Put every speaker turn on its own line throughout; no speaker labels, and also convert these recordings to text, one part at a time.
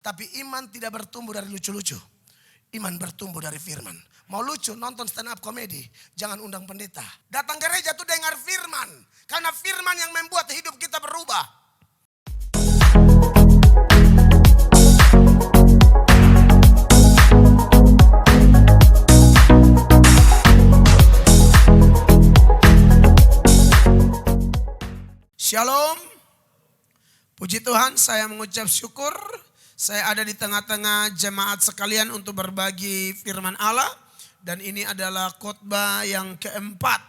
Tapi iman tidak bertumbuh dari lucu-lucu. Iman bertumbuh dari firman. Mau lucu nonton stand up komedi, jangan undang pendeta. Datang gereja tuh dengar firman. Karena firman yang membuat hidup kita berubah. Shalom. Puji Tuhan, saya mengucap syukur. Saya ada di tengah-tengah jemaat sekalian untuk berbagi firman Allah. Dan ini adalah khotbah yang keempat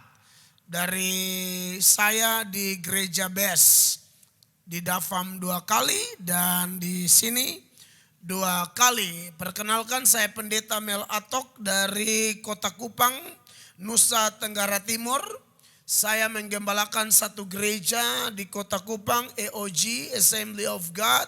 dari saya di Gereja BES. Di Dafam 2 kali dan di sini 2 kali. Perkenalkan, saya Pendeta Mel Atok dari Kota Kupang, Nusa Tenggara Timur. Saya menggembalakan satu gereja di Kota Kupang, AOG, Assembly of God,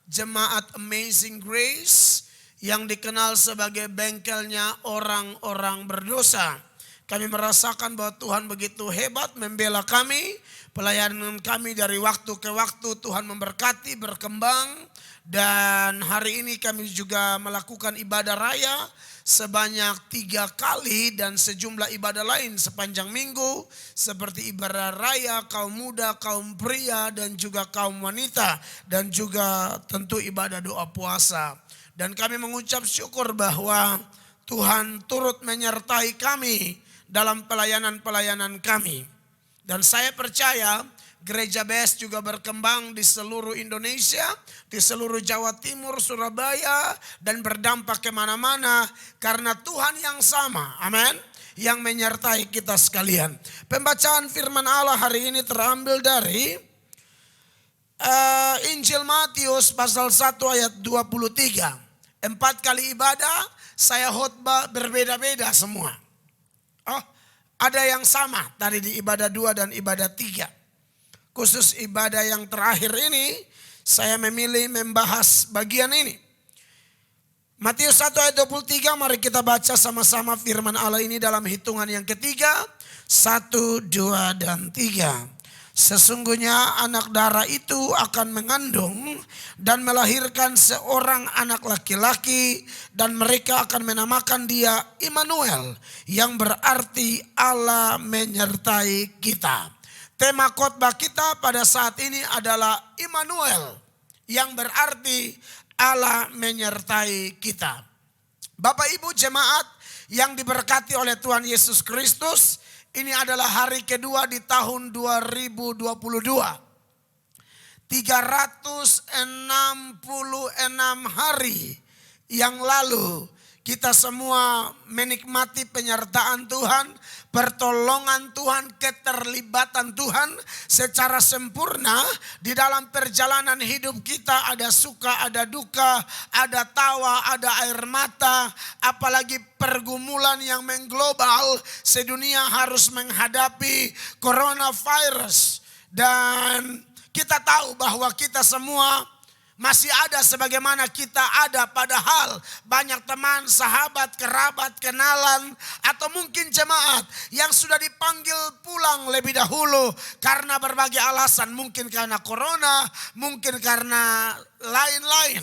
Jemaat Amazing Grace, yang dikenal sebagai bengkelnya orang-orang berdosa. Kami merasakan bahwa Tuhan begitu hebat membela kami, pelayanan kami dari waktu ke waktu Tuhan memberkati, berkembang. Dan hari ini kami juga melakukan ibadah raya sebanyak 3 kali dan sejumlah ibadah lain sepanjang minggu. Seperti ibadah raya kaum muda, kaum pria dan juga kaum wanita. Dan juga tentu ibadah doa puasa. Dan kami mengucap syukur bahwa Tuhan turut menyertai kami dalam pelayanan-pelayanan kami. Dan saya percaya Gereja BES juga berkembang di seluruh Indonesia, di seluruh Jawa Timur, Surabaya, dan berdampak kemana-mana karena Tuhan yang sama, amin, yang menyertai kita sekalian. Pembacaan firman Allah hari ini terambil dari Injil Matius pasal 1 ayat 23. 4 kali ibadah, saya khotbah berbeda-beda semua. Oh, ada yang sama tadi di ibadah 2 dan ibadah 3. Khusus ibadah yang terakhir ini, saya memilih membahas bagian ini. Matius 1 ayat 23, mari kita baca sama-sama firman Allah ini dalam hitungan yang ketiga. 1, 2, dan 3. Sesungguhnya anak darah itu akan mengandung dan melahirkan seorang anak laki-laki, dan mereka akan menamakan dia Immanuel, yang berarti Allah menyertai kita. Tema khotbah kita pada saat ini adalah Immanuel, yang berarti Allah menyertai kita. Bapak Ibu jemaat yang diberkati oleh Tuhan Yesus Kristus, ini adalah hari kedua di tahun 2022. 366 hari yang lalu kita semua menikmati penyertaan Tuhan, pertolongan Tuhan, keterlibatan Tuhan secara sempurna di dalam perjalanan hidup kita. Ada suka, ada duka, ada tawa, ada air mata. Apalagi pergumulan yang mengglobal, sedunia harus menghadapi coronavirus. Dan kita tahu bahwa kita semua masih ada sebagaimana kita ada, padahal banyak teman, sahabat, kerabat, kenalan, atau mungkin jemaat yang sudah dipanggil pulang lebih dahulu karena berbagai alasan. Mungkin karena corona, mungkin karena lain-lain.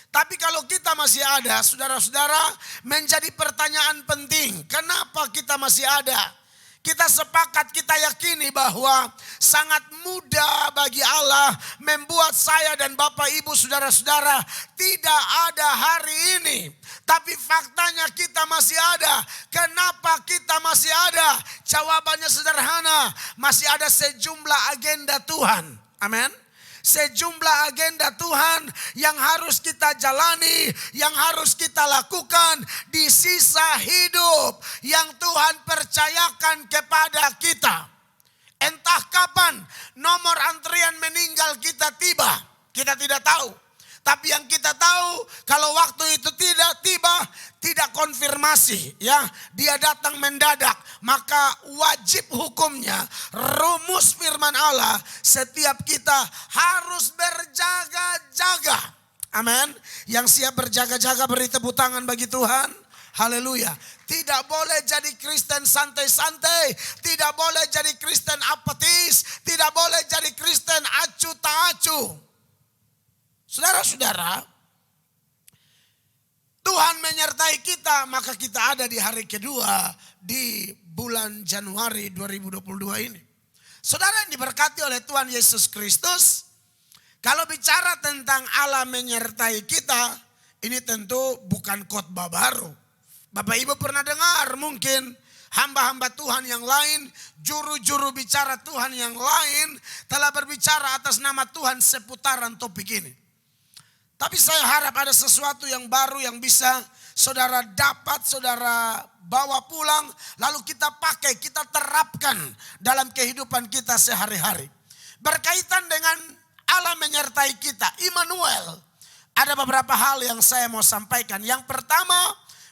Tapi kalau kita masih ada, saudara-saudara, menjadi pertanyaan penting. Kenapa kita masih ada? Kita sepakat, kita yakini bahwa sangat mudah bagi Allah membuat saya dan Bapak Ibu saudara-saudara tidak ada hari ini. Tapi faktanya kita masih ada. Kenapa kita masih ada? Jawabannya sederhana, masih ada sejumlah agenda Tuhan. Amin. Sejumlah agenda Tuhan yang harus kita jalani, yang harus kita lakukan di sisa hidup yang Tuhan percayakan kepada kita. Entah kapan nomor antrian meninggal kita tiba, kita tidak tahu. Tapi yang kita tahu, kalau waktu itu tidak tiba, tidak konfirmasi, ya, dia datang mendadak, maka wajib hukumnya, rumus firman Allah, setiap kita harus berjaga-jaga. Amin. Yang siap berjaga-jaga beri tepuk tangan bagi Tuhan. Haleluya. Tidak boleh jadi Kristen santai-santai, tidak boleh jadi Kristen apatis, tidak boleh jadi Kristen acu tak acu. Saudara-saudara, menyertai kita, maka kita ada di hari kedua di bulan Januari 2022 ini. Saudara yang diberkati oleh Tuhan Yesus Kristus, kalau bicara tentang Allah menyertai kita, ini tentu bukan khotbah baru. Bapak Ibu pernah dengar mungkin hamba-hamba Tuhan yang lain, juru-juru bicara Tuhan yang lain telah berbicara atas nama Tuhan seputaran topik ini. Tapi saya harap ada sesuatu yang baru yang bisa saudara dapat, saudara bawa pulang, lalu kita pakai, kita terapkan dalam kehidupan kita sehari-hari. Berkaitan dengan Allah menyertai kita, Immanuel. Ada beberapa hal yang saya mau sampaikan. Yang pertama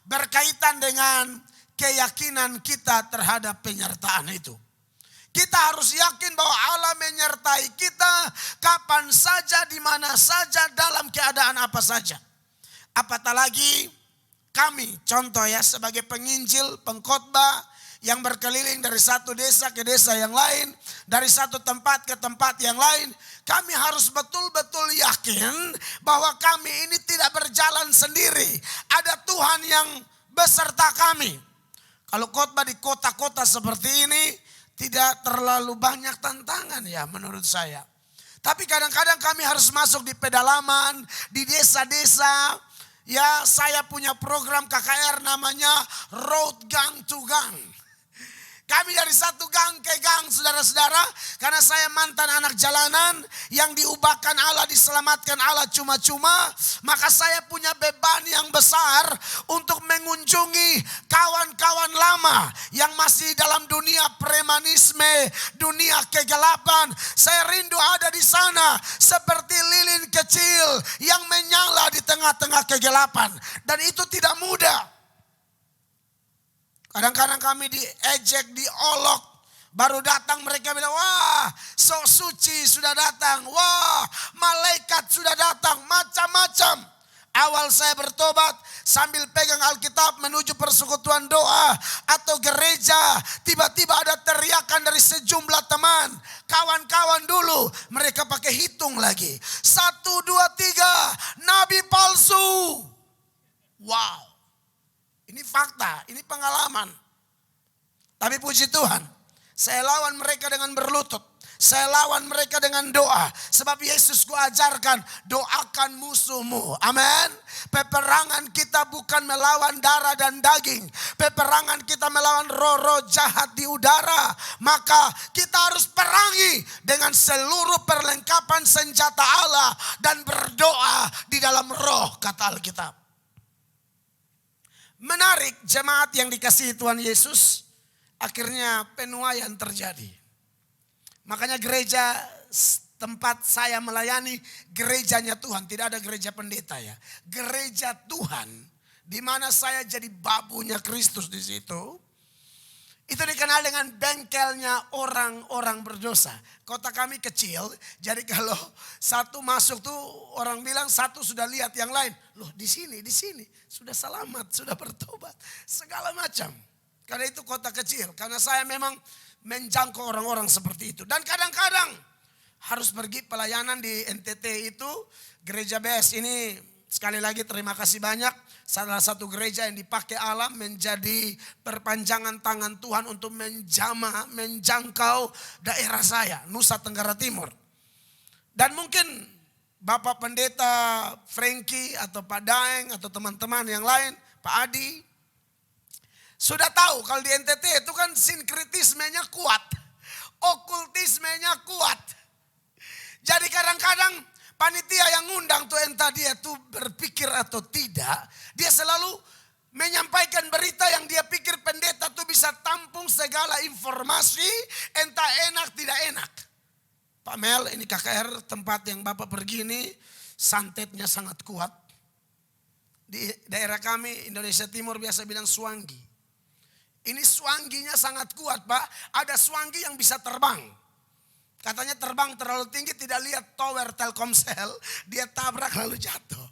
berkaitan dengan keyakinan kita terhadap penyertaan itu. Kita harus yakin bahwa Allah menyertai kita kapan saja, di mana saja, dalam keadaan apa saja. Apatah lagi kami, contoh ya, sebagai penginjil, pengkhotbah yang berkeliling dari satu desa ke desa yang lain, dari satu tempat ke tempat yang lain, kami harus betul-betul yakin bahwa kami ini tidak berjalan sendiri. Ada Tuhan yang beserta kami. Kalau khotbah di kota-kota seperti ini, tidak terlalu banyak tantangan ya menurut saya. Tapi kadang-kadang kami harus masuk di pedalaman, di desa-desa. Ya, saya punya program KKR namanya Road Gang to Gang. Kami dari satu gang ke gang, saudara-saudara, karena saya mantan anak jalanan yang diubahkan Allah, diselamatkan Allah cuma-cuma, maka saya punya beban yang besar untuk mengunjungi kawan-kawan lama yang masih dalam dunia premanisme, dunia kegelapan. Saya rindu ada di sana seperti lilin kecil yang menyala di tengah-tengah kegelapan, dan itu tidak mudah. Kadang-kadang kami diejek, diolok. Baru datang mereka bilang, wah sok suci sudah datang. Wah malaikat sudah datang, macam-macam. Awal saya bertobat sambil pegang Alkitab menuju persekutuan doa atau gereja. Tiba-tiba ada teriakan dari sejumlah teman. Kawan-kawan dulu, mereka pakai hitung lagi. 1, 2, 3, nabi palsu. Wow. Ini fakta, ini pengalaman. Tapi puji Tuhan, saya lawan mereka dengan berlutut. Saya lawan mereka dengan doa. Sebab Yesus ku ajarkan, doakan musuhmu. Amin. Peperangan kita bukan melawan darah dan daging. Peperangan kita melawan roh-roh jahat di udara. Maka kita harus perangi dengan seluruh perlengkapan senjata Allah. Dan berdoa di dalam roh, kata Alkitab. Menarik, jemaat yang dikasihi Tuhan Yesus, akhirnya penuaian terjadi. Makanya gereja tempat saya melayani, gerejanya Tuhan, tidak ada gereja pendeta ya. Gereja Tuhan, di mana saya jadi babunya Kristus di situ. Itu dikenal dengan bengkelnya orang-orang berdosa. Kota kami kecil, jadi kalau satu masuk tuh orang bilang satu sudah lihat yang lain. Loh di sini, sudah selamat, sudah bertobat. Segala macam. Karena itu kota kecil, karena saya memang menjangkau orang-orang seperti itu. Dan kadang-kadang harus pergi pelayanan di NTT itu, gereja BS ini sekali lagi terima kasih banyak. Salah satu gereja yang dipakai Allah menjadi perpanjangan tangan Tuhan untuk menjangkau daerah saya, Nusa Tenggara Timur. Dan mungkin Bapak Pendeta Frankie atau Pak Daeng atau teman-teman yang lain, Pak Adi, sudah tahu kalau di NTT itu kan sinkritismenya kuat, okultismenya kuat. Jadi kadang-kadang panitia yang ngundang tuh entah dia tuh berpikir atau tidak, dia selalu menyampaikan berita yang dia pikir pendeta tuh bisa tampung segala informasi, entah enak tidak enak. Pak Mel, ini KKR tempat yang Bapak pergi ini santetnya sangat kuat. Di daerah kami Indonesia Timur biasa bilang swanggi. Ini swangginya sangat kuat Pak, ada swanggi yang bisa terbang. Katanya terbang terlalu tinggi tidak lihat tower Telkomsel, dia tabrak lalu jatuh.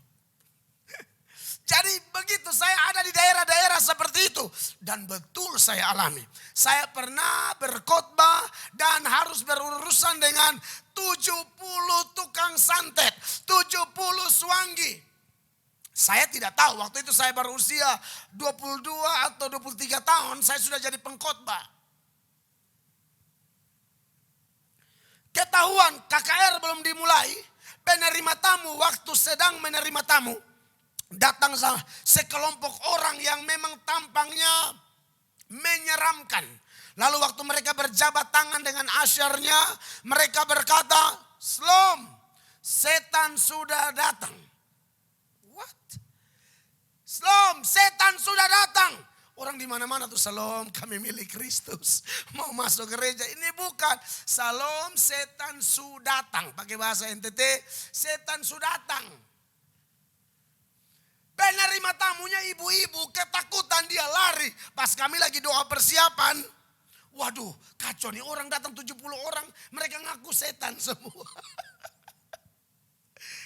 Jadi begitu saya ada di daerah-daerah seperti itu. Dan betul saya alami. Saya pernah berkhotbah dan harus berurusan dengan 70 tukang santet, 70 swanggi. Saya tidak tahu, waktu itu saya baru usia 22 atau 23 tahun, saya sudah jadi pengkhotbah. Ketahuan KKR belum dimulai, penerima tamu waktu sedang menerima tamu, datang sekelompok orang yang memang tampangnya menyeramkan. Lalu waktu mereka berjabat tangan dengan asyarnya, mereka berkata, "Shalom, setan sudah datang." What? Shalom, setan sudah datang. Orang di mana-mana tuh, "Shalom, kami milik Kristus, mau masuk gereja." Ini bukan "Shalom, setan sudah datang." Pakai bahasa NTT, setan sudah datang. Penerima tamunya ibu-ibu, ketakutan, dia lari. Pas kami lagi doa persiapan, waduh kacau nih, orang datang 70 orang, mereka ngaku setan semua.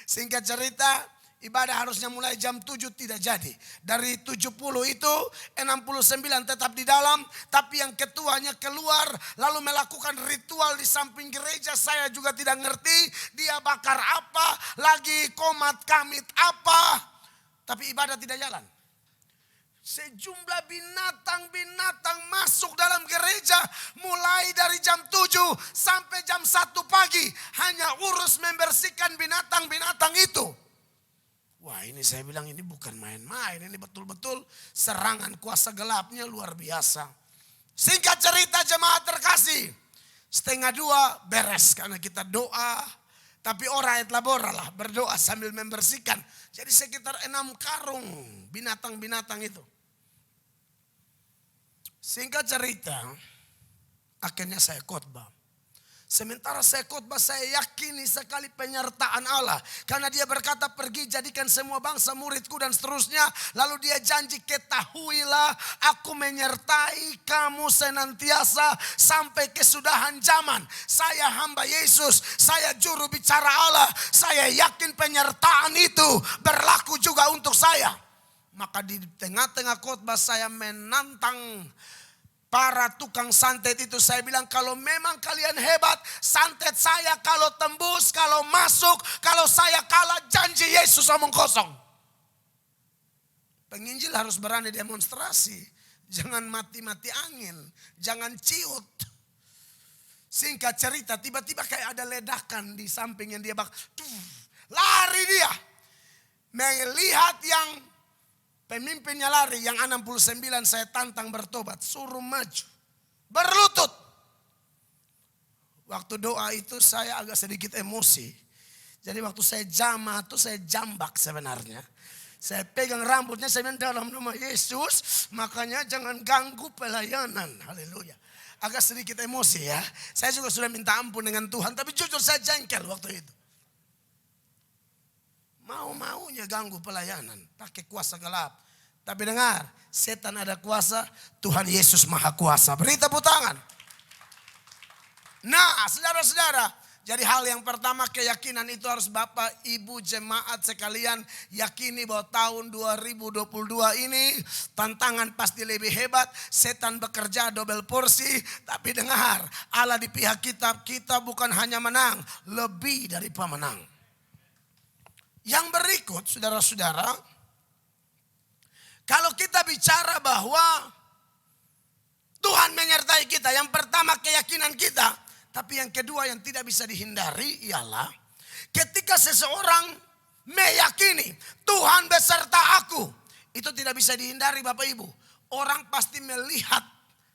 Singkat cerita, ibadah harusnya mulai jam 7, tidak jadi. Dari 70 itu 69 tetap di dalam. Tapi yang ketuanya keluar lalu melakukan ritual di samping gereja. Saya juga tidak ngerti dia bakar apa, lagi komat kamit apa. Tapi ibadah tidak jalan. Sejumlah binatang-binatang masuk dalam gereja. Mulai dari jam 7 sampai jam 1 pagi. Hanya urus membersihkan binatang-binatang itu. Wah, ini saya bilang ini bukan main-main. Ini betul-betul serangan kuasa gelapnya luar biasa. Singkat cerita jemaat terkasih, 1:30 beres karena kita doa. Tapi ora et labora lah, berdoa sambil membersihkan. Jadi sekitar 6 karung binatang-binatang itu. Singkat cerita, akhirnya saya khotbah. Sementara saya khotbah, saya yakini sekali penyertaan Allah. Karena dia berkata, "Pergi jadikan semua bangsa muridku," dan seterusnya. Lalu dia janji, "Ketahuilah aku menyertai kamu senantiasa sampai kesudahan zaman." Saya hamba Yesus, saya juru bicara Allah. Saya yakin penyertaan itu berlaku juga untuk saya. Maka di tengah-tengah khotbah saya menantang para tukang santet itu. Saya bilang, "Kalau memang kalian hebat, santet saya kalau tembus, kalau masuk, kalau saya kalah, janji Yesus omong kosong." Penginjil harus berani demonstrasi. Jangan mati-mati angin, jangan ciut. Singkat cerita, tiba-tiba kayak ada ledakan di samping yang dia lari dia. Melihat yang pemimpinnya lari, yang 69 saya tantang bertobat, suruh maju, berlutut. Waktu doa itu saya agak sedikit emosi. Jadi waktu saya jamah tuh saya jambak sebenarnya. Saya pegang rambutnya, saya bilang, "Dalam nama Yesus, makanya jangan ganggu pelayanan." Haleluya. Agak sedikit emosi ya. Saya juga sudah minta ampun dengan Tuhan, tapi jujur saya jengkel waktu itu. Mau-maunya ganggu pelayanan, pakai kuasa gelap. Tapi dengar, setan ada kuasa, Tuhan Yesus maha kuasa. Beri tepuk tangan. Nah, saudara-saudara, jadi hal yang pertama, keyakinan itu harus Bapak Ibu jemaat sekalian yakini bahwa tahun 2022 ini tantangan pasti lebih hebat. Setan bekerja double porsi, tapi dengar, Allah di pihak kita. Kita bukan hanya menang, lebih dari pemenang. Yang berikut, saudara-saudara, kalau kita bicara bahwa Tuhan menyertai kita, yang pertama keyakinan kita. Tapi yang kedua yang tidak bisa dihindari ialah ketika seseorang meyakini Tuhan beserta aku. Itu tidak bisa dihindari Bapak Ibu. Orang pasti melihat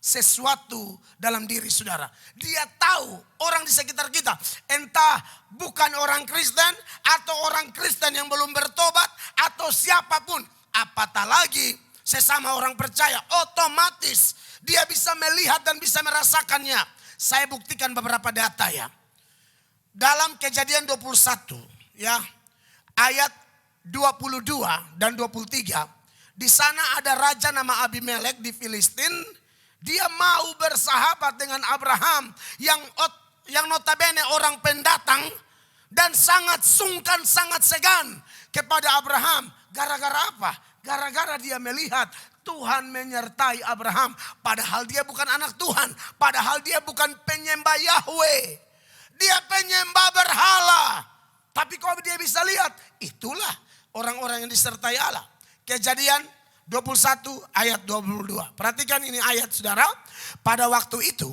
sesuatu dalam diri saudara. Dia tahu orang di sekitar kita, entah bukan orang Kristen atau orang Kristen yang belum bertobat atau siapapun, apatah lagi sesama orang percaya, otomatis dia bisa melihat dan bisa merasakannya. Saya buktikan beberapa data ya. Dalam Kejadian 21 ya, ayat 22 dan 23, di sana ada raja nama Abimelek di Filistin. Dia mau bersahabat dengan Abraham yang notabene orang pendatang dan sangat sungkan, sangat segan kepada Abraham. Gara-gara apa? Gara-gara dia melihat Tuhan menyertai Abraham. Padahal dia bukan anak Tuhan. Padahal dia bukan penyembah Yahweh. Dia penyembah berhala. Tapi kalau dia bisa lihat, itulah orang-orang yang disertai Allah. Kejadian 21 ayat 22. Perhatikan ini ayat saudara. Pada waktu itu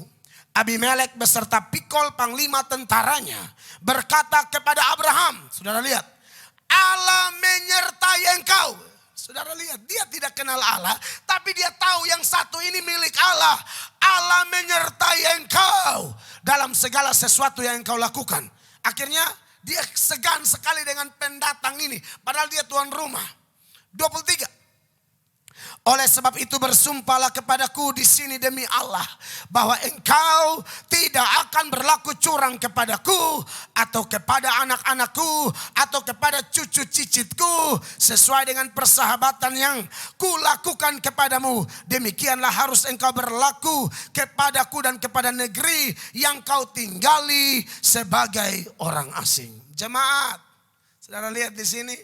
Abimelek beserta Pikol panglima tentaranya berkata kepada Abraham. Saudara lihat. Allah menyertai engkau. Saudara lihat, dia tidak kenal Allah, tapi dia tahu yang satu ini milik Allah. Allah menyertai engkau dalam segala sesuatu yang engkau lakukan. Akhirnya dia segan sekali dengan pendatang ini, padahal dia tuan rumah. 23. Oleh sebab itu bersumpahlah kepadaku di sini demi Allah bahwa engkau tidak akan berlaku curang kepadaku atau kepada anak-anakku atau kepada cucu cicitku sesuai dengan persahabatan yang kulakukan kepadamu. Demikianlah harus engkau berlaku kepadaku dan kepada negeri yang kau tinggali sebagai orang asing. Jemaat, saudara lihat di sini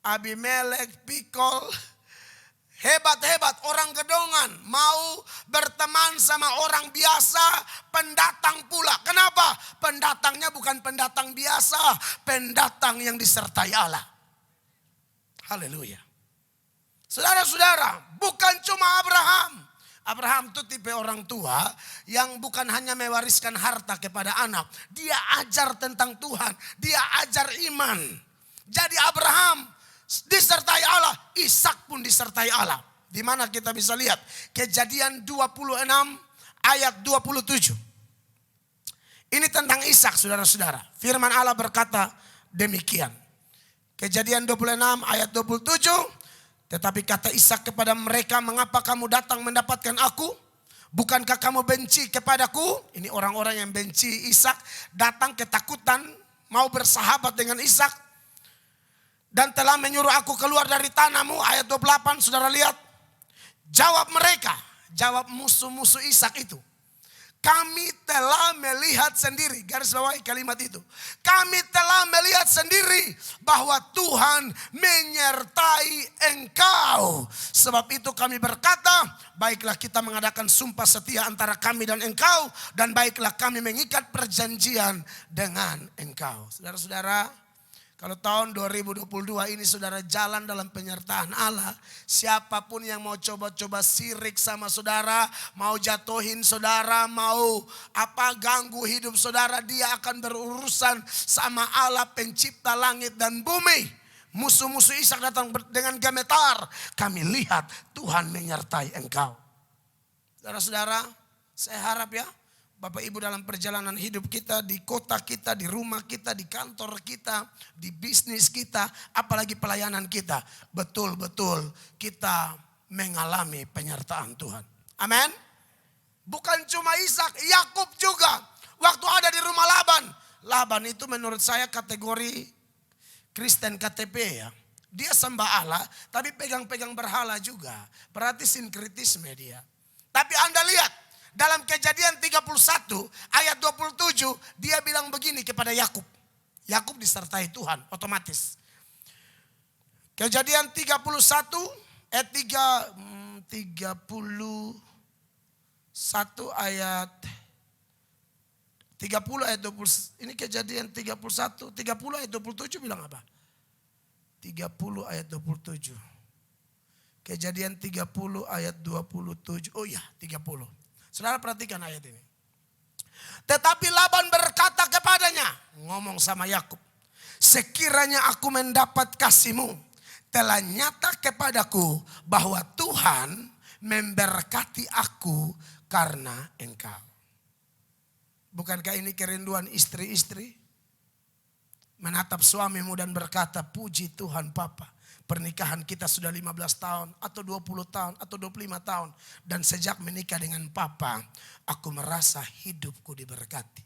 Abimelek, Pikol, hebat-hebat orang gedongan mau berteman sama orang biasa, pendatang pula. Kenapa? Pendatangnya bukan pendatang biasa, pendatang yang disertai Allah. Haleluya. Saudara-saudara, bukan cuma Abraham. Abraham itu tipe orang tua yang bukan hanya mewariskan harta kepada anak. Dia ajar tentang Tuhan, dia ajar iman. Jadi Abraham disertai Allah, Ishak pun disertai Allah. Di mana kita bisa lihat Kejadian 26 ayat 27. Ini tentang Ishak, saudara-saudara. Firman Allah berkata demikian. Kejadian 26 ayat 27. Tetapi kata Ishak kepada mereka, mengapa kamu datang mendapatkan aku? Bukankah kamu benci kepadaku? Ini orang-orang yang benci Ishak datang ketakutan mau bersahabat dengan Ishak. Dan telah menyuruh aku keluar dari tanahmu. Ayat 28 saudara lihat. Jawab mereka. Jawab musuh-musuh Ishak itu. Kami telah melihat sendiri. Garis bawahi kalimat itu. Kami telah melihat sendiri bahwa Tuhan menyertai engkau. Sebab itu kami berkata, baiklah kita mengadakan sumpah setia antara kami dan engkau. Dan baiklah kami mengikat perjanjian dengan engkau. Saudara-saudara, kalau tahun 2022 ini saudara jalan dalam penyertaan Allah, siapapun yang mau coba-coba sirik sama saudara, mau jatuhin saudara, mau ganggu hidup saudara, dia akan berurusan sama Allah pencipta langit dan bumi. Musuh-musuh Ishak datang dengan gemetar. Kami lihat Tuhan menyertai engkau. Saudara-saudara, saya harap ya, Bapak Ibu dalam perjalanan hidup kita, di kota kita, di rumah kita, di kantor kita, di bisnis kita, apalagi pelayanan kita. Betul-betul kita mengalami penyertaan Tuhan. Amin. Bukan cuma Ishak, Yakub juga. Waktu ada di rumah Laban. Laban itu menurut saya kategori Kristen KTP ya. Dia sembah Allah, tapi pegang-pegang berhala juga. Berarti sinkritisme dia. Tapi Anda lihat. Dalam Kejadian 31 ayat 27 dia bilang begini kepada Yakub. Yakub disertai Tuhan otomatis. Kejadian 31 ayat 31 ayat 30 ayat 20. Ini Kejadian 31 30 ayat 27 bilang apa? 30 ayat 27. Kejadian 30 ayat 27. Oh iya 30. Saudara perhatikan ayat ini. Tetapi Laban berkata kepadanya, ngomong sama Yakub, sekiranya aku mendapat kasihmu, telah nyata kepadaku bahwa Tuhan memberkati aku karena engkau. Bukankah ini kerinduan istri-istri? Menatap suamimu dan berkata, puji Tuhan Papa. Pernikahan kita sudah 15 tahun atau 20 tahun atau 25 tahun. Dan sejak menikah dengan Papa, aku merasa hidupku diberkati.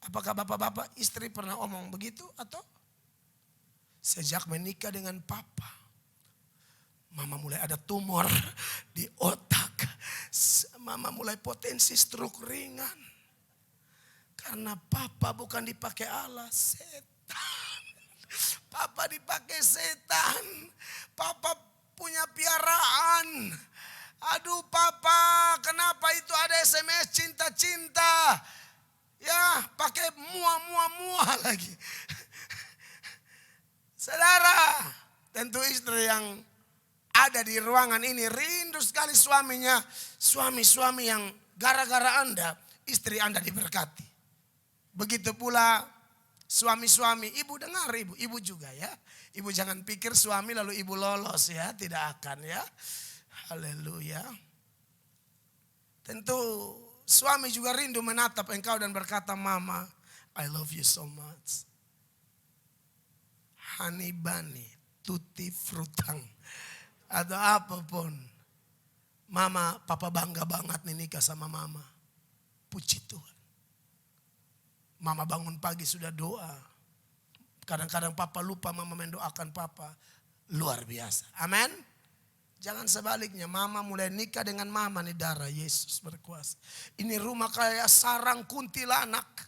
Apakah bapak-bapak istri pernah omong begitu atau? Sejak menikah dengan Papa, Mama mulai ada tumor di otak. Mama mulai potensi stroke ringan. Karena Papa bukan dipakai Allah, setan. Papa dipakai setan. Papa punya piaraan. Aduh Papa, kenapa itu ada SMS cinta-cinta? Ya, pakai mua lagi. Saudara, istri yang ada di ruangan ini rindu sekali suaminya. Suami-suami yang gara-gara Anda, istri Anda diberkati. Begitu pula suami-suami, ibu dengar ibu juga ya. Ibu jangan pikir suami lalu ibu lolos ya, tidak akan ya. Haleluya. Tentu suami juga rindu menatap engkau dan berkata, Mama, I love you so much. Honey bunny, tutti frutang, atau apapun. Mama, papa bangga banget nih nikah sama mama. Puji Tuhan. Mama bangun pagi sudah doa. Kadang-kadang papa lupa mama mendoakan papa. Luar biasa. Amin. Jangan sebaliknya, mama mulai nikah dengan mama nih, darah Yesus berkuasa. Ini rumah kayak sarang kuntilanak.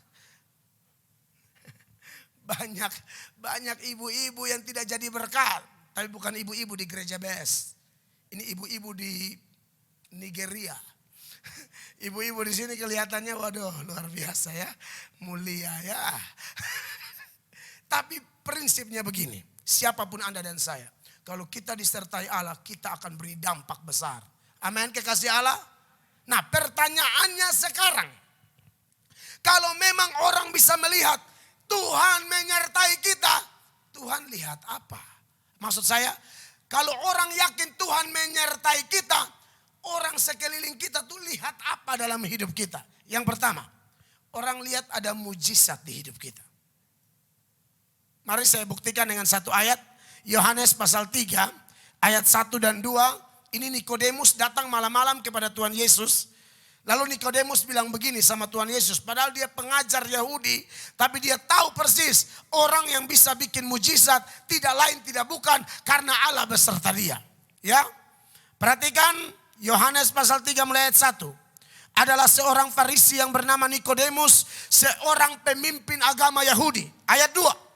Banyak ibu-ibu yang tidak jadi berkat. Tapi bukan ibu-ibu di gereja BS. Ini ibu-ibu di Nigeria. Ibu-ibu di sini kelihatannya waduh luar biasa ya. Mulia ya. Tapi prinsipnya begini. Siapapun Anda dan saya. Kalau kita disertai Allah, kita akan beri dampak besar. Amin, kekasih Allah. Nah, pertanyaannya sekarang. Kalau memang orang bisa melihat Tuhan menyertai kita, Tuhan lihat apa? Maksud saya, kalau orang yakin Tuhan menyertai kita, orang sekeliling kita tuh lihat apa dalam hidup kita? Yang pertama, orang lihat ada mujizat di hidup kita. Mari saya buktikan dengan satu ayat. Yohanes pasal 3 ayat 1 dan 2. Ini Nikodemus datang malam-malam kepada Tuhan Yesus. Lalu Nikodemus bilang begini sama Tuhan Yesus. Padahal dia pengajar Yahudi. Tapi dia tahu persis orang yang bisa bikin mujizat tidak lain tidak bukan karena Allah beserta dia. Ya, perhatikan Yohanes pasal 3 mulai ayat 1. Adalah seorang Farisi yang bernama Nikodemus. Seorang pemimpin agama Yahudi. Ayat 2.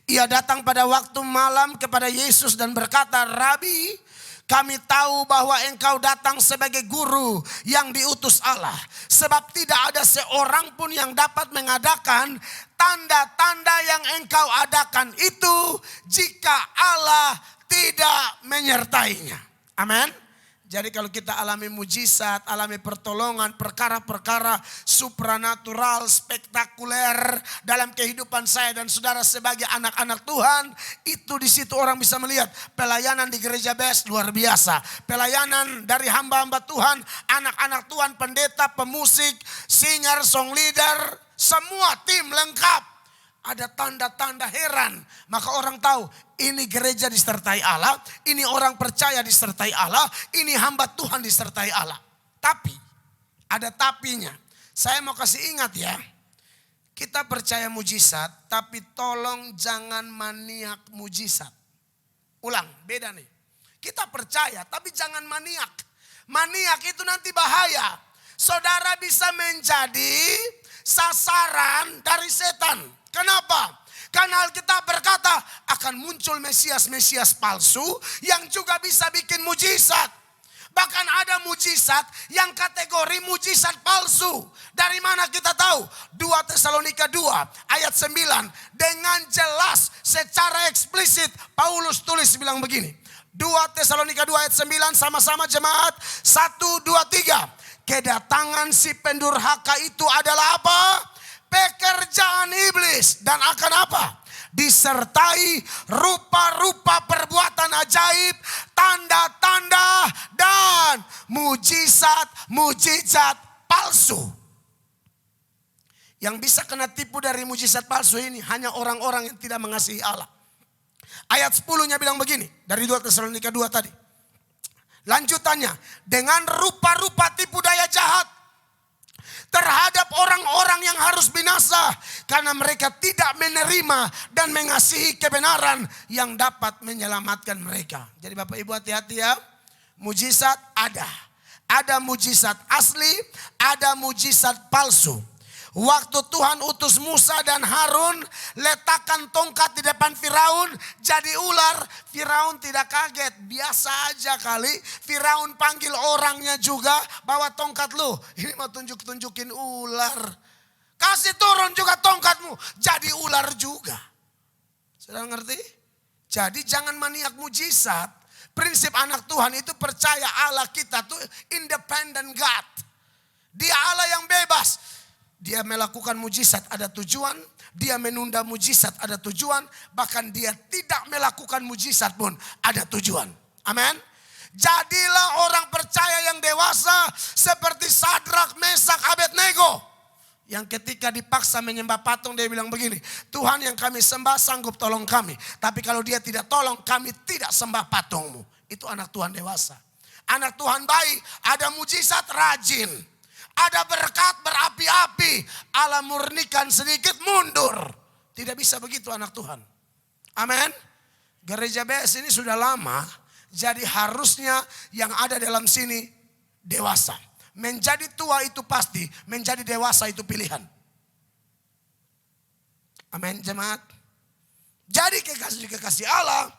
Ia datang pada waktu malam kepada Yesus dan berkata, Rabi, kami tahu bahwa engkau datang sebagai guru yang diutus Allah. Sebab tidak ada seorang pun yang dapat mengadakan tanda-tanda yang engkau adakan itu jika Allah tidak menyertainya. Amin. Jadi kalau kita alami mujizat, alami pertolongan, perkara-perkara supranatural, spektakuler dalam kehidupan saya dan saudara sebagai anak-anak Tuhan, itu di situ orang bisa melihat pelayanan di gereja BES luar biasa. Pelayanan dari hamba-hamba Tuhan, anak-anak Tuhan, pendeta, pemusik, singer, song leader, semua tim lengkap. Ada tanda-tanda heran. Maka orang tahu ini gereja disertai Allah. Ini orang percaya disertai Allah. Ini hamba Tuhan disertai Allah. Tapi ada tapinya. Saya mau kasih ingat ya. Kita percaya mujizat. Tapi tolong jangan maniak mujizat. Ulang, beda nih. Kita percaya tapi jangan maniak. Maniak itu nanti bahaya. Saudara bisa menjadi sasaran dari setan. Kenapa? Karena Alkitab berkata akan muncul Mesias-Mesias palsu yang juga bisa bikin mujizat. Bahkan ada mujizat yang kategori mujizat palsu. Dari mana kita tahu? 2 Tesalonika 2 ayat 9. Dengan jelas secara eksplisit Paulus tulis bilang begini. 2 Tesalonika 2 ayat 9 sama-sama jemaat. 1, 2, 3. Kedatangan si pendurhaka itu adalah apa? Pekerjaan iblis. Dan akan apa? Disertai rupa-rupa perbuatan ajaib, tanda-tanda dan mujizat-mujizat palsu. Yang bisa kena tipu dari mujizat palsu ini hanya orang-orang yang tidak mengasihi Allah. Ayat 10-nya bilang begini, dari 2 Tesalonika 2 tadi. Lanjutannya, dengan rupa-rupa tipu daya jahat terhadap orang-orang yang harus binasa karena mereka tidak menerima dan mengasihi kebenaran yang dapat menyelamatkan mereka. Jadi Bapak Ibu hati-hati ya. Mujizat ada. Ada mujizat asli, ada mujizat palsu. Waktu Tuhan utus Musa dan Harun letakkan tongkat di depan Firaun jadi ular. Firaun tidak kaget, biasa aja kali. Firaun panggil orangnya juga, bawa tongkat lu. Ini mau tunjukin ular. Kasih turun juga tongkatmu, jadi ular juga. Sudah ngerti? Jadi jangan maniak mujizat. Prinsip anak Tuhan itu percaya Allah kita tuh independent God. Dia Allah yang bebas. Dia melakukan mujizat ada tujuan. Dia menunda mujizat ada tujuan. Bahkan dia tidak melakukan mujizat pun ada tujuan. Amin. Jadilah orang percaya yang dewasa seperti Sadrak, Mesak, Abednego. Yang ketika dipaksa menyembah patung dia bilang begini, Tuhan yang kami sembah sanggup tolong kami. Tapi kalau dia tidak tolong kami tidak sembah patungmu. Itu anak Tuhan dewasa. Anak Tuhan baik, ada mujizat rajin. Ada berkat berapi-api. Allah murnikan sedikit mundur. Tidak bisa begitu anak Tuhan. Amin. Gereja BS ini sudah lama. Jadi harusnya yang ada dalam sini dewasa. Menjadi tua itu pasti, menjadi dewasa itu pilihan. Amin jemaat. Jadi kekasih Allah,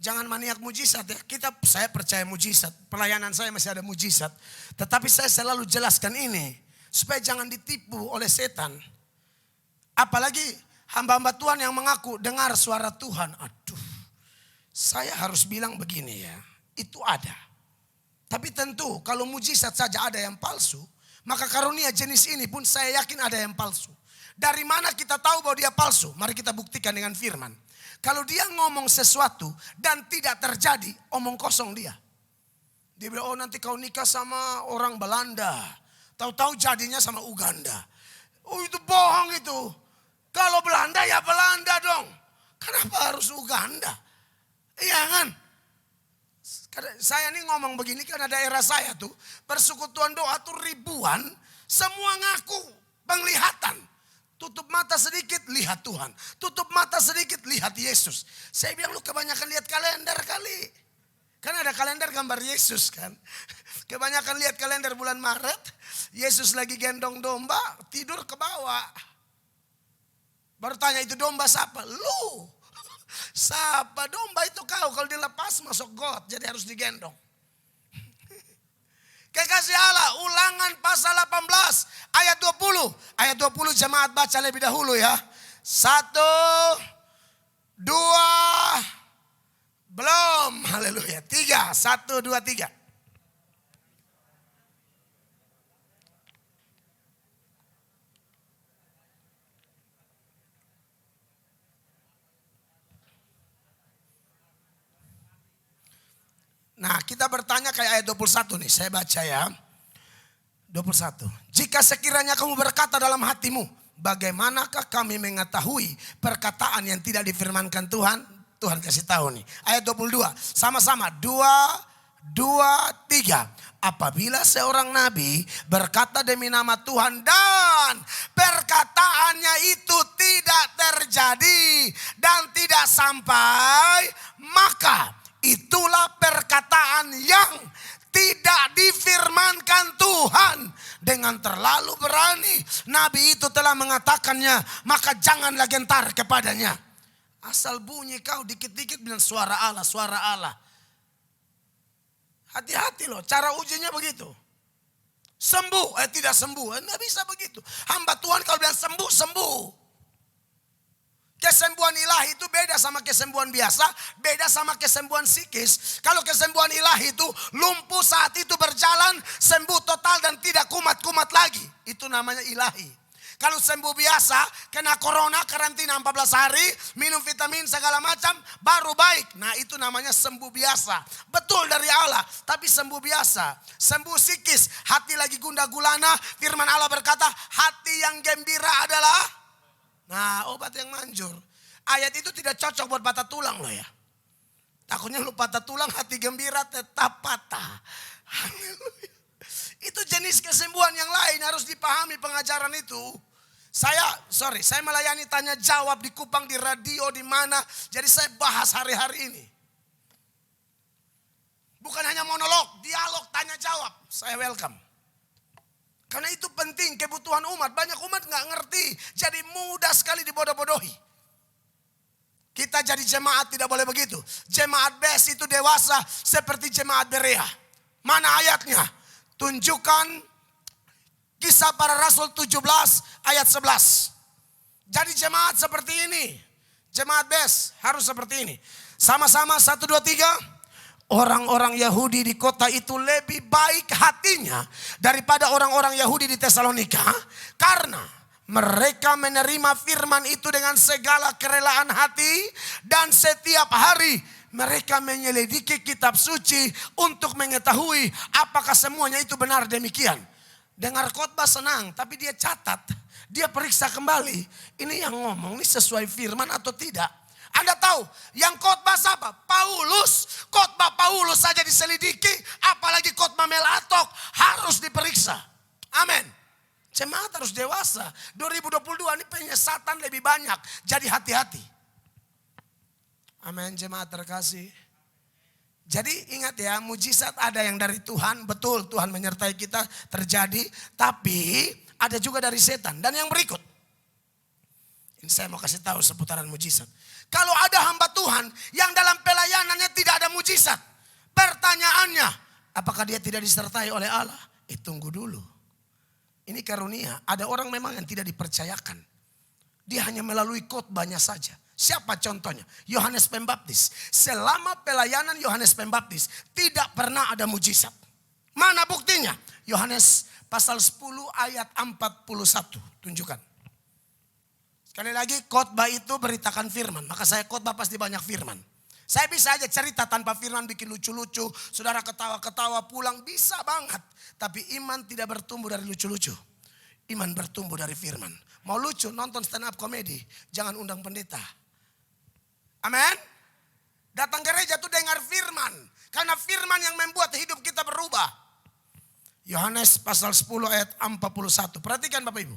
jangan maniak mujizat ya. Saya percaya mujizat, pelayanan saya masih ada mujizat. Tetapi saya selalu jelaskan ini, supaya jangan ditipu oleh setan. Apalagi hamba-hamba Tuhan yang mengaku dengar suara Tuhan. Aduh, saya harus bilang begini ya, itu ada. Tapi tentu kalau mujizat saja ada yang palsu, maka karunia jenis ini pun saya yakin ada yang palsu. Dari mana kita tahu bahwa dia palsu? Mari kita buktikan dengan firman. Kalau dia ngomong sesuatu dan tidak terjadi, omong kosong dia. Dia bilang, oh nanti kau nikah sama orang Belanda. Tahu-tahu jadinya sama Uganda. Oh itu bohong itu. Kalau Belanda ya Belanda dong. Kenapa harus Uganda? Iya kan? Saya ini ngomong begini karena daerah saya tuh persekutuan doa tuh ribuan. Semua ngaku penglihatan. Tutup mata sedikit lihat Tuhan. Tutup mata sedikit lihat Yesus. Saya bilang lu kebanyakan lihat kalender kali. Kan ada kalender gambar Yesus kan. Kebanyakan lihat kalender bulan Maret. Yesus lagi gendong domba tidur ke bawah. Baru tanya itu domba siapa? Lu. Siapa domba itu kau, kalau dilepas masuk got, jadi harus digendong. Kekasih Allah, Ulangan pasal 18 ayat 20. Ayat 20 jemaat baca lebih dahulu ya. 1, 2, belum. Haleluya. 3, 1, 2, 3. Nah kita bertanya kayak ayat 21 nih, saya baca ya. 21. Jika sekiranya kamu berkata dalam hatimu, bagaimanakah kami mengetahui perkataan yang tidak difirmankan Tuhan? Tuhan kasih tahu nih. Ayat 22, sama-sama. 2, 3. Apabila seorang nabi berkata demi nama Tuhan dan perkataannya itu tidak terjadi dan tidak sampai, maka itulah perkataan yang tidak difirmankan Tuhan. Dengan terlalu berani nabi itu telah mengatakannya, maka janganlah gentar kepadanya. Asal bunyi kau dikit-dikit bilang suara Allah, suara Allah. Hati-hati loh, cara ujinya begitu. Sembuh, tidak sembuh, nggak bisa begitu. Hamba Tuhan kalau bilang sembuh, sembuh. Kesembuhan ilahi itu beda sama kesembuhan biasa, beda sama kesembuhan psikis. Kalau kesembuhan ilahi itu lumpuh saat itu berjalan, sembuh total dan tidak kumat-kumat lagi. Itu namanya ilahi. Kalau sembuh biasa, kena corona, karantina 14 hari, minum vitamin segala macam, baru baik. Nah itu namanya sembuh biasa. Betul dari Allah, tapi sembuh biasa. Sembuh psikis, hati lagi gundah gulana, firman Allah berkata, hati yang gembira adalah... Nah obat yang manjur. Ayat itu tidak cocok buat patah tulang loh ya. Takutnya lu patah tulang, hati gembira tetap patah. Haleluya. Itu jenis kesembuhan yang lain, harus dipahami pengajaran itu. Saya melayani tanya jawab di Kupang, di radio, di mana. Jadi saya bahas hari-hari ini. Bukan hanya monolog, dialog, tanya jawab. Saya welcome. Karena itu penting, kebutuhan umat. Banyak umat gak ngerti. Jadi mudah sekali dibodoh-bodohi. Kita jadi jemaat tidak boleh begitu. Jemaat BES itu dewasa seperti jemaat Berea. Mana ayatnya? Tunjukkan Kisah Para Rasul 17 ayat 11. Jadi jemaat seperti ini. Jemaat BES harus seperti ini. Sama-sama 1, 2, 3. Orang-orang Yahudi di kota itu lebih baik hatinya daripada orang-orang Yahudi di Tesalonika. Karena mereka menerima firman itu dengan segala kerelaan hati. Dan setiap hari mereka menyelidiki kitab suci untuk mengetahui apakah semuanya itu benar demikian. Dengar khotbah senang, tapi dia catat. Dia periksa kembali. Ini yang ngomong ini sesuai firman atau tidak. Anda tahu yang khotbah siapa? Paulus. Khotbah Paulus saja diselidiki, apalagi khotbah Melatok harus diperiksa. Amin. Jemaat harus dewasa. 2022 ini penyesatan lebih banyak. Jadi hati-hati. Amin, jemaat terkasih. Jadi ingat ya, mujizat ada yang dari Tuhan. Betul, Tuhan menyertai kita terjadi. Tapi ada juga dari setan. Dan yang berikut. Ini saya mau kasih tahu seputaran mujizat. Kalau ada hamba Tuhan yang dalam pelayanannya tidak ada mujizat. Pertanyaannya, apakah dia tidak disertai oleh Allah? Tunggu dulu. Ini karunia. Ada orang memang yang tidak dipercayakan. Dia hanya melalui khotbahnya saja. Siapa contohnya? Yohanes Pembaptis. Selama pelayanan Yohanes Pembaptis tidak pernah ada mujizat. Mana buktinya? Yohanes pasal 10 ayat 41. Tunjukkan. Sekali lagi, khotbah itu beritakan firman. Maka saya khotbah pasti banyak firman. Saya bisa aja cerita tanpa firman, bikin lucu-lucu. Saudara ketawa-ketawa pulang, bisa banget. Tapi iman tidak bertumbuh dari lucu-lucu. Iman bertumbuh dari firman. Mau lucu, nonton stand up comedy. Jangan undang pendeta. Amin. Datang gereja tuh dengar firman. Karena firman yang membuat hidup kita berubah. Yohanes pasal 10 ayat 41. Perhatikan Bapak Ibu.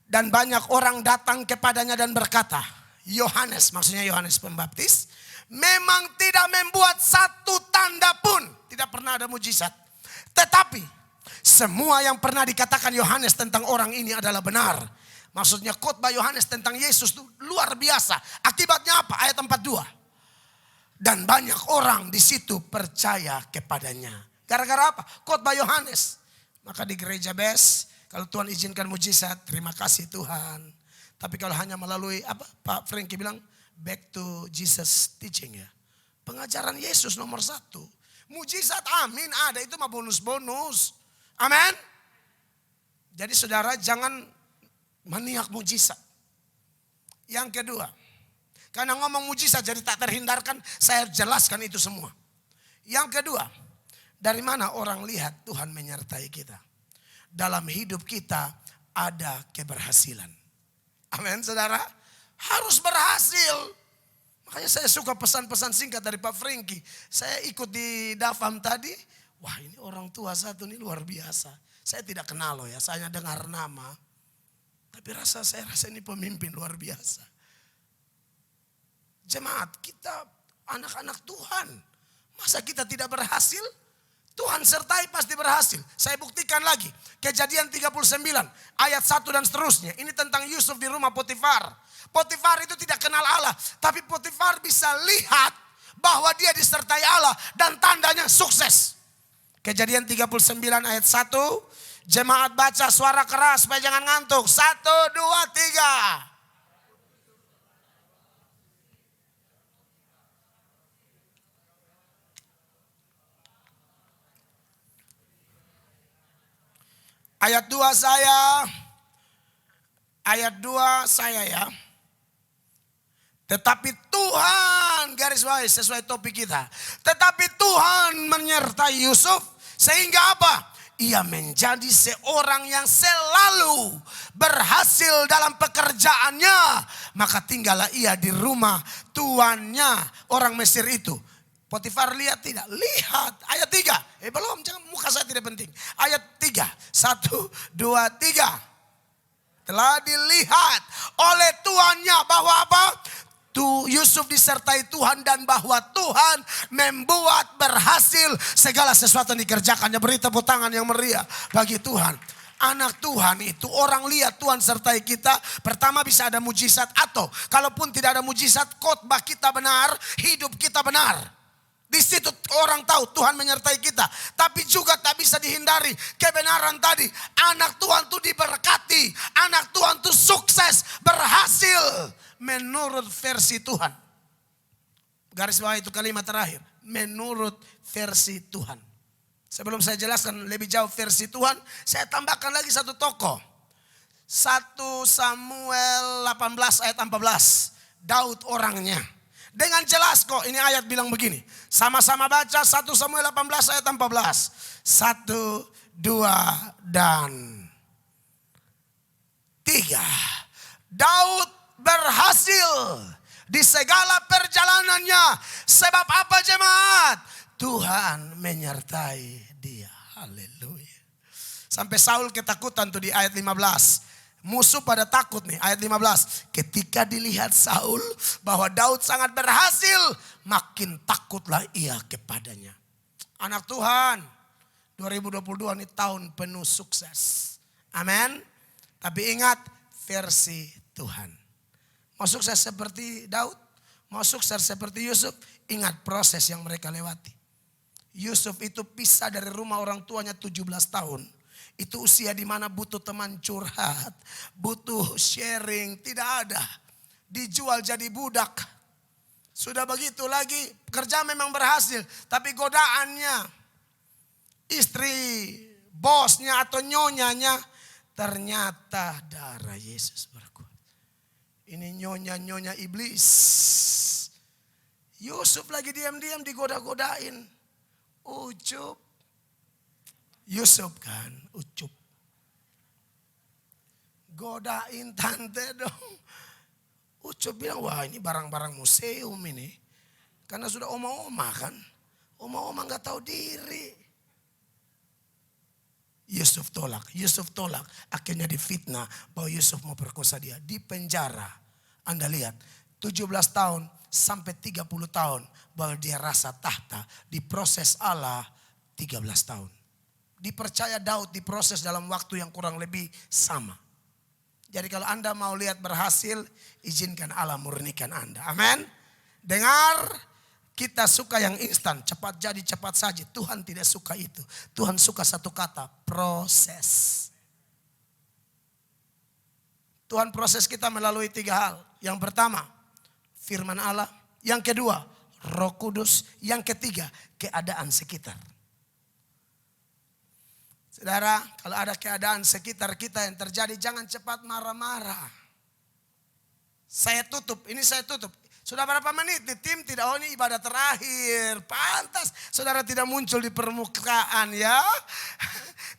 Dan banyak orang datang kepadanya dan berkata, Yohanes, maksudnya Yohanes Pembaptis, memang tidak membuat satu tanda pun. Tidak pernah ada mujizat. Tetapi semua yang pernah dikatakan Yohanes tentang orang ini adalah benar. Maksudnya khotbah Yohanes tentang Yesus itu luar biasa. Akibatnya apa? Ayat 42. Dan banyak orang di situ percaya kepadanya. Gara-gara apa? Khotbah Yohanes. Maka di gereja BES, kalau Tuhan izinkan mujizat, terima kasih Tuhan. Tapi kalau hanya melalui apa? Pak Frankie bilang back to Jesus teaching ya. Pengajaran Yesus nomor 1. Mujizat amin ada, itu mah bonus-bonus. Amin. Jadi saudara jangan maniak mujizat. Yang kedua, karena ngomong mujizat jadi tak terhindarkan, saya jelaskan itu semua. Yang kedua, dari mana orang lihat Tuhan menyertai kita? Dalam hidup kita ada keberhasilan. Amin saudara. Harus berhasil. Makanya saya suka pesan-pesan singkat dari Pak Frankie. Saya ikut di Dafam tadi. Wah ini orang tua satu ini luar biasa. Saya tidak kenal loh ya. Saya hanya dengar nama. Tapi saya rasa ini pemimpin luar biasa. Jemaat kita anak-anak Tuhan. Masa kita tidak berhasil? Tuhan sertai pasti berhasil. Saya buktikan lagi. Kejadian 39 ayat 1 dan seterusnya. Ini tentang Yusuf di rumah Potifar. Potifar itu tidak kenal Allah. Tapi Potifar bisa lihat bahwa dia disertai Allah. Dan tandanya sukses. Kejadian 39 ayat 1. Jemaat baca suara keras supaya jangan ngantuk. 1, 2, 3. Ayat 2 saya. Ayat 2 saya ya. Tetapi Tuhan, garis bawahi sesuai topik kita. Tetapi Tuhan menyertai Yusuf sehingga apa? Ia menjadi seorang yang selalu berhasil dalam pekerjaannya. Maka tinggallah ia di rumah tuannya orang Mesir itu. Potifar lihat tidak? Lihat. Ayat 3. Belum, jangan, muka saya tidak penting. Ayat 3. 1, 2, 3. Telah dilihat oleh tuannya bahwa apa? Yusuf disertai Tuhan dan bahwa Tuhan membuat berhasil segala sesuatu yang dikerjakannya. Beri tepuk tangan yang meriah bagi Tuhan. Anak Tuhan itu orang lihat Tuhan sertai kita. Pertama bisa ada mujizat atau kalaupun tidak ada mujizat, khotbah kita benar, hidup kita benar. Di situ orang tahu Tuhan menyertai kita. Tapi juga tak bisa dihindari kebenaran tadi. Anak Tuhan tuh diberkati. Anak Tuhan tuh sukses, berhasil. menurut versi Tuhan. Garis bawah itu kalimat terakhir. Menurut versi Tuhan. Sebelum saya jelaskan lebih jauh versi Tuhan, saya tambahkan lagi satu tokoh. 1 Samuel 18 ayat 14. Daud orangnya. Dengan jelas kok ini ayat bilang begini. Sama-sama baca 1 Samuel 18 ayat 14. 1, 2, dan 3. Daud berhasil di segala perjalanannya. Sebab apa jemaat? Tuhan menyertai dia. Haleluya. Sampai Saul ketakutan tuh di ayat 15. Musuh pada takut nih, ayat 15. Ketika dilihat Saul bahwa Daud sangat berhasil, makin takutlah ia kepadanya. Anak Tuhan, 2022 ini tahun penuh sukses. Amin. Tapi ingat, versi Tuhan. Mau sukses seperti Daud, mau sukses seperti Yusuf, ingat proses yang mereka lewati. Yusuf itu pisah dari rumah orang tuanya 17 tahun. Itu usia di mana butuh teman curhat, butuh sharing, tidak ada. Dijual jadi budak. Sudah begitu lagi, kerja memang berhasil, tapi godaannya, istri, bosnya atau nyonyanya, ternyata darah Yesus berkuat. Ini nyonya-nyonya iblis. Yusuf lagi diam-diam digoda-godain. Ucup. Yusuf kan, ucup. Godain tante dong. Ucup bilang, wah ini barang-barang museum ini. Karena sudah oma-oma kan. Oma-oma gak tahu diri. Yusuf tolak. Akhirnya difitnah bahwa Yusuf mau perkosa dia. Di penjara. Anda lihat, 17 tahun sampai 30 tahun bahwa dia rasa tahta. Diproses Allah 13 tahun. Dipercaya Daud diproses dalam waktu yang kurang lebih sama. Jadi kalau Anda mau lihat berhasil, izinkan Allah murnikan Anda. Amin. Dengar, kita suka yang instan, cepat jadi cepat saja. Tuhan tidak suka itu. Tuhan suka satu kata, proses. Tuhan proses kita melalui 3 hal. Yang pertama, firman Allah. Yang kedua, Roh Kudus. Yang ketiga, keadaan sekitar. Saudara, kalau ada keadaan sekitar kita yang terjadi, jangan cepat marah-marah. Saya tutup. Sudah berapa menit nih tim? Tidak, oh ini ibadah terakhir. Pantas saudara tidak muncul di permukaan ya.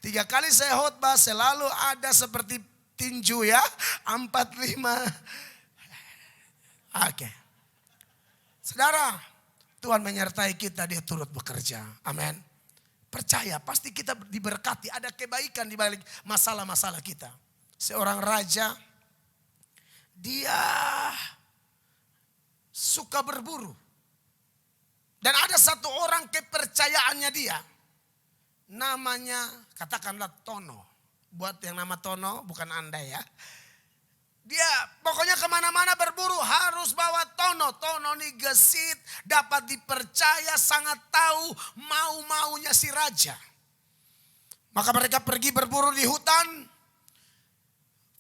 3 kali saya khotbah selalu ada seperti tinju ya. 4, 5. Oke. Saudara, Tuhan menyertai kita, dia turut bekerja. Amin. Percaya, pasti kita diberkati. Ada kebaikan di balik masalah-masalah kita. Seorang raja, dia suka berburu. Dan ada satu orang kepercayaannya dia. Namanya, katakanlah Tono. Buat yang nama Tono, bukan Anda ya. Dia pokoknya kemana-mana berburu harus bawa Tono. Tono nih gesit, dapat dipercaya, sangat tahu mau-maunya si raja. Maka mereka pergi berburu di hutan.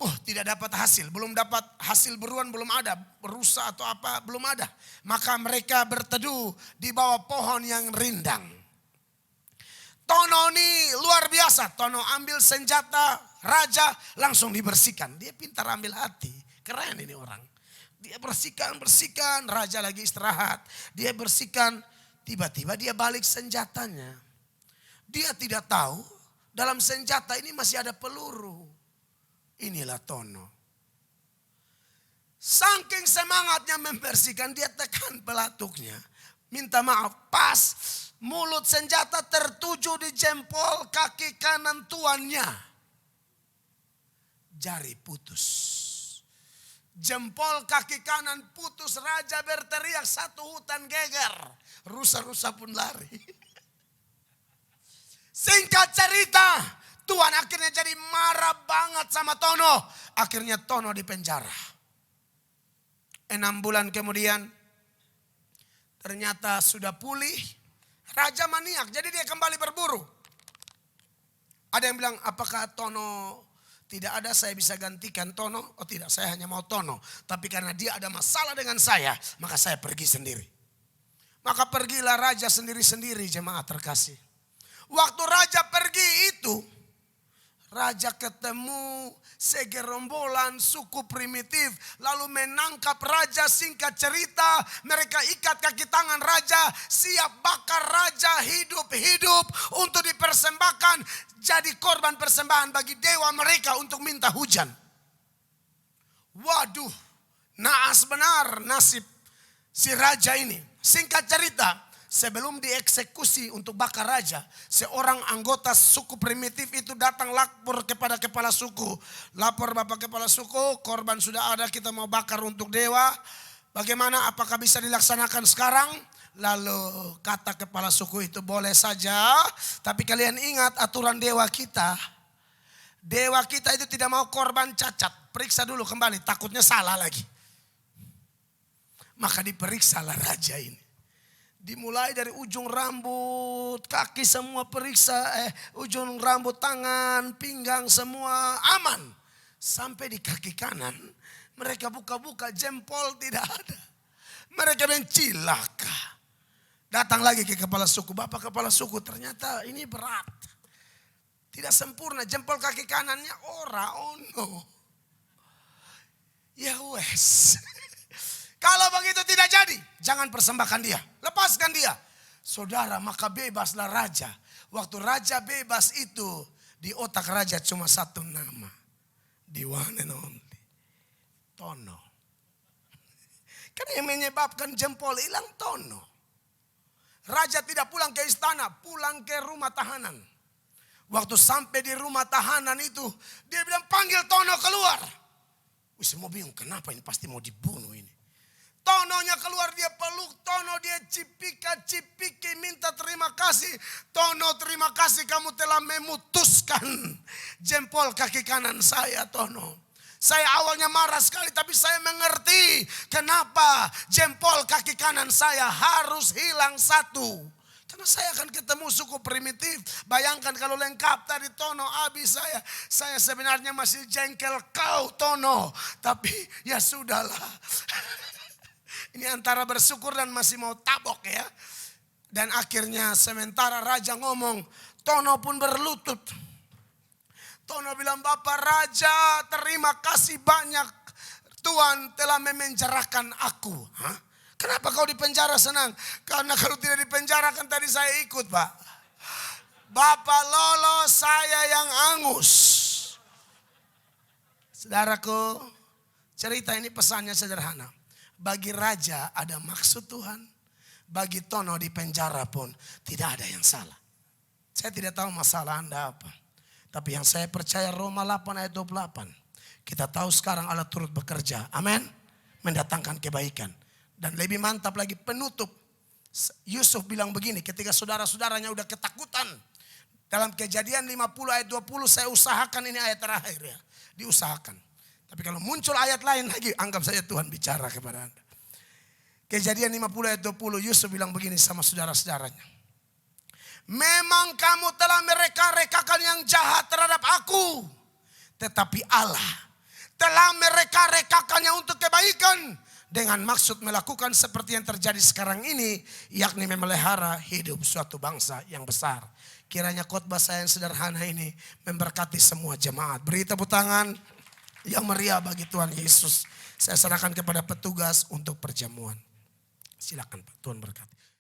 Tidak dapat hasil. Belum dapat hasil buruan, belum ada. Rusa atau apa, belum ada. Maka mereka berteduh di bawah pohon yang rindang. Tono nih luar biasa. Tono ambil senjata raja, langsung dibersihkan. Dia pintar ambil hati. Keren ini orang. Dia bersihkan. Raja lagi istirahat. Dia bersihkan. Tiba-tiba dia balik senjatanya. Dia tidak tahu dalam senjata ini masih ada peluru. Inilah Tono. Saking semangatnya membersihkan, dia tekan pelatuknya. Minta maaf. Pas mulut senjata tertuju di jempol kaki kanan tuannya. Jari putus. Jempol kaki kanan putus. Raja berteriak, satu hutan geger. Rusa-rusa pun lari. Singkat cerita, Tuhan akhirnya jadi marah banget sama Tono. Akhirnya Tono di penjara. 6 bulan kemudian, ternyata sudah pulih. Raja maniak, jadi dia kembali berburu. Ada yang bilang, apakah Tono tidak ada saya bisa gantikan Tono. Oh tidak, saya hanya mau Tono. Tapi karena dia ada masalah dengan saya, maka saya pergi sendiri. Maka pergilah raja sendiri-sendiri, jemaat terkasih. Waktu raja pergi itu, raja ketemu segerombolan suku primitif. Lalu menangkap raja, singkat cerita. Mereka ikat kaki tangan raja. Siap bakar raja hidup-hidup untuk dipersembahkan. Jadi korban persembahan bagi dewa mereka untuk minta hujan. Waduh, naas benar nasib si raja ini. Singkat cerita, sebelum dieksekusi untuk bakar raja, seorang anggota suku primitif itu datang lapor kepada kepala suku. Lapor Bapak kepala suku, korban sudah ada, kita mau bakar untuk dewa. Bagaimana, apakah bisa dilaksanakan sekarang? Lalu kata kepala suku itu, boleh saja. Tapi kalian ingat aturan dewa kita. Dewa kita itu tidak mau korban cacat. Periksa dulu kembali, takutnya salah lagi. Maka diperiksalah raja ini. Dimulai dari ujung rambut, kaki semua periksa, ujung rambut, tangan, pinggang semua aman. Sampai di kaki kanan, mereka buka-buka, jempol tidak ada. Mereka mencilaka. Datang lagi ke kepala suku, Bapak kepala suku, ternyata ini berat. Tidak sempurna, jempol kaki kanannya ono. Ya wes. Kalau begitu tidak jadi, jangan persembahkan dia. Lepaskan dia. Saudara, maka bebaslah raja. Waktu raja bebas itu, di otak raja cuma satu nama. The one and only. Tono. Karena yang menyebabkan jempol hilang Tono. Raja tidak pulang ke istana, pulang ke rumah tahanan. Waktu sampai di rumah tahanan itu, dia bilang panggil Tono keluar. Wih, semua bingung, kenapa ini pasti mau dibunuh ini. Tononya keluar, dia peluk Tono, dia cipiki minta terima kasih. Tono, terima kasih kamu telah memutuskan jempol kaki kanan saya, Tono. Saya awalnya marah sekali, tapi saya mengerti kenapa jempol kaki kanan saya harus hilang satu. Karena saya akan ketemu suku primitif. Bayangkan kalau lengkap tadi Tono, habis saya. Saya sebenarnya masih jengkel kau Tono. Tapi ya sudahlah. Ini antara bersyukur dan masih mau tabok ya. Dan akhirnya sementara raja ngomong, Tono pun berlutut. Tono bilang, Bapak Raja, terima kasih banyak. Tuhan telah memenjarakan aku. Hah? Kenapa kau dipenjara senang? Karena kalau tidak dipenjarakan tadi saya ikut, Pak. Bapak lolos, saya yang angus. Saudaraku, cerita ini pesannya sederhana. Bagi raja ada maksud Tuhan. Bagi Tono di penjara pun tidak ada yang salah. Saya tidak tahu masalah Anda apa. Tapi yang saya percaya Roma 8 ayat 28. Kita tahu sekarang Allah turut bekerja. Amin. Mendatangkan kebaikan. Dan lebih mantap lagi penutup. Yusuf bilang begini ketika saudara-saudaranya udah ketakutan. Dalam Kejadian 50 ayat 20 saya usahakan ini ayat terakhir ya. Diusahakan. Tapi kalau muncul ayat lain lagi, anggap saja Tuhan bicara kepada Anda. Kejadian 50 ayat 20, Yusuf bilang begini sama saudara-saudaranya. Memang kamu telah mereka-rekakan yang jahat terhadap aku. Tetapi Allah telah mereka-rekakannya untuk kebaikan. Dengan maksud melakukan seperti yang terjadi sekarang ini. Yakni memelihara hidup suatu bangsa yang besar. Kiranya khotbah saya yang sederhana ini memberkati semua jemaat. Beri tepuk tangan yang meriah bagi Tuhan Yesus. Saya serahkan kepada petugas untuk perjamuan. Silakan Pak, Tuhan berkati.